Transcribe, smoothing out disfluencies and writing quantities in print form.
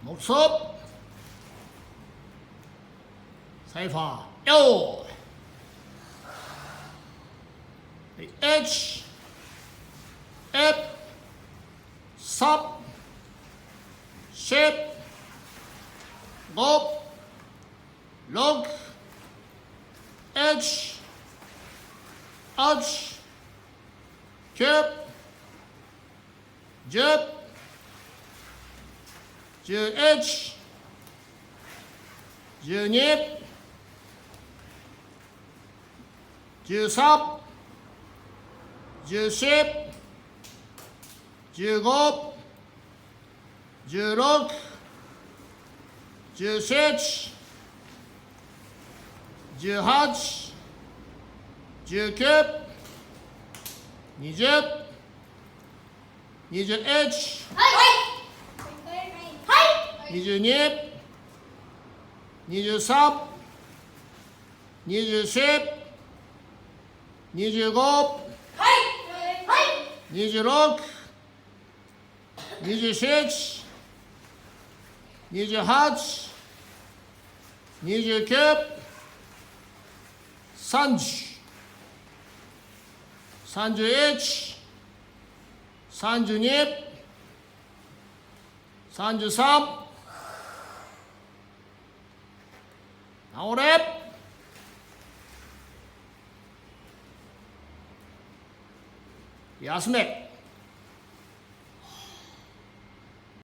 目測サイファーよー H F サシェ5 6 H H 9 10 10H 12 13 14 15 16 17 18 19 20 20H 22 23 24 25 26 27 28 29 30 31 32 33直れ休め